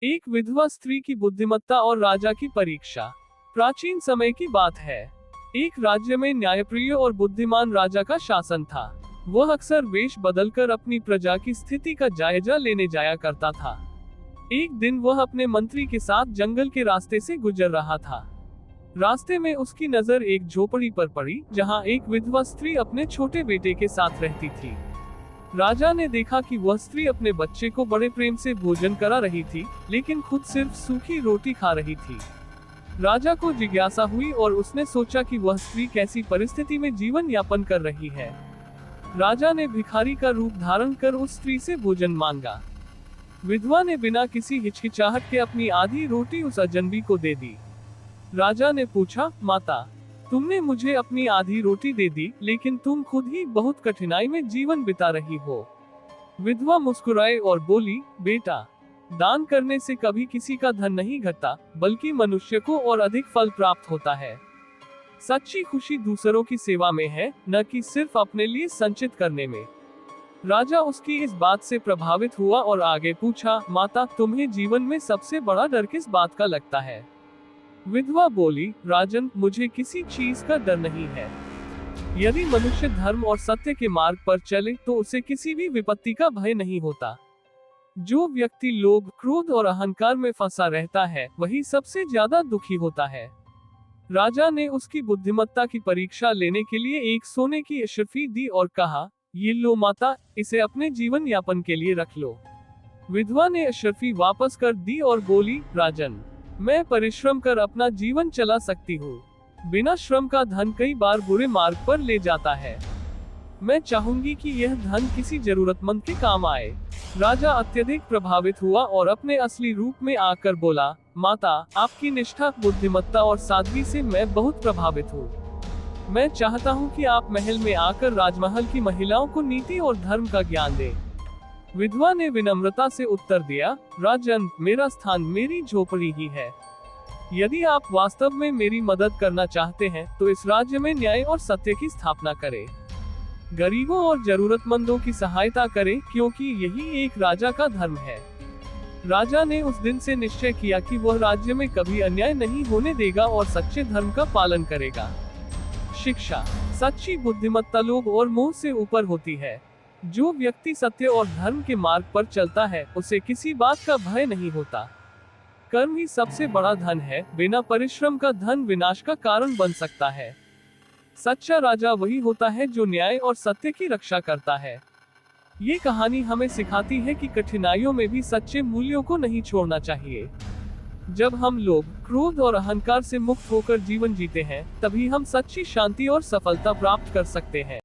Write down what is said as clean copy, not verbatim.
एक विधवा स्त्री की बुद्धिमत्ता और राजा की परीक्षा। प्राचीन समय की बात है। एक राज्य में न्यायप्रिय और बुद्धिमान राजा का शासन था। वह अक्सर वेश बदलकर अपनी प्रजा की स्थिति का जायजा लेने जाया करता था। एक दिन वह अपने मंत्री के साथ जंगल के रास्ते से गुजर रहा था। रास्ते में उसकी नजर एक झोपड़ी पर पड़ी, जहां एक विधवा स्त्री अपने छोटे बेटे के साथ रहती थी। राजा ने देखा कि वह स्त्री अपने बच्चे को बड़े प्रेम से भोजन करा रही थी, लेकिन खुद सिर्फ सूखी रोटी खा रही थी। राजा को जिज्ञासा हुई और उसने सोचा कि वह स्त्री कैसी परिस्थिति में जीवन यापन कर रही है। राजा ने भिखारी का रूप धारण कर उस स्त्री से भोजन मांगा। विधवा ने बिना किसी हिचकिचाहट के अपनी आधी रोटी उस अजनबी को दे दी। राजा ने पूछा, माता, तुमने मुझे अपनी आधी रोटी दे दी, लेकिन तुम खुद ही बहुत कठिनाई में जीवन बिता रही हो। विधवा मुस्कुराई और बोली, बेटा, दान करने से कभी किसी का धन नहीं घटता, बल्कि मनुष्य को और अधिक फल प्राप्त होता है। सच्ची खुशी दूसरों की सेवा में है, न कि सिर्फ अपने लिए संचित करने में। राजा उसकी इस बात से प्रभावित हुआ और आगे पूछा, माता, तुम्हें जीवन में सबसे बड़ा डर किस बात का लगता है? विधवा बोली, राजन, मुझे किसी चीज का डर नहीं है। यदि मनुष्य धर्म और सत्य के मार्ग पर चले तो उसे किसी भी विपत्ति का भय नहीं होता। जो व्यक्ति लोभ, क्रोध और अहंकार में फंसा रहता है, वही सबसे ज्यादा दुखी होता है। राजा ने उसकी बुद्धिमत्ता की परीक्षा लेने के लिए एक सोने की अशर्फी दी और कहा, ये लो माता, इसे अपने जीवन यापन के लिए रख लो। विधवा ने अशर्फी वापस कर दी और बोली, राजन, मैं परिश्रम कर अपना जीवन चला सकती हूँ। बिना श्रम का धन कई बार बुरे मार्ग पर ले जाता है। मैं चाहूंगी कि यह धन किसी जरूरतमंद के काम आए। राजा अत्यधिक प्रभावित हुआ और अपने असली रूप में आकर बोला, माता, आपकी निष्ठा, बुद्धिमत्ता और सादगी से मैं बहुत प्रभावित हूँ। मैं चाहता हूँ कि आप महल में आकर राजमहल की महिलाओं को नीति और धर्म का ज्ञान दें। विधवा ने विनम्रता से उत्तर दिया, राजन, मेरा स्थान मेरी झोपड़ी ही है। यदि आप वास्तव में मेरी मदद करना चाहते हैं तो इस राज्य में न्याय और सत्य की स्थापना करें। गरीबों और जरूरतमंदों की सहायता करें, क्योंकि यही एक राजा का धर्म है। राजा ने उस दिन से निश्चय किया कि वह राज्य में कभी अन्याय नहीं होने देगा और सच्चे धर्म का पालन करेगा। शिक्षा। सच्ची बुद्धिमत्ता लोभ और मोह से ऊपर होती है। जो व्यक्ति सत्य और धर्म के मार्ग पर चलता है, उसे किसी बात का भय नहीं होता। कर्म ही सबसे बड़ा धन है। बिना परिश्रम का धन विनाश का कारण बन सकता है। सच्चा राजा वही होता है जो न्याय और सत्य की रक्षा करता है। ये कहानी हमें सिखाती है कि कठिनाइयों में भी सच्चे मूल्यों को नहीं छोड़ना चाहिए। जब हम लोभ, क्रोध और अहंकार से मुक्त होकर जीवन जीते हैं, तभी हम सच्ची शांति और सफलता प्राप्त कर सकते हैं।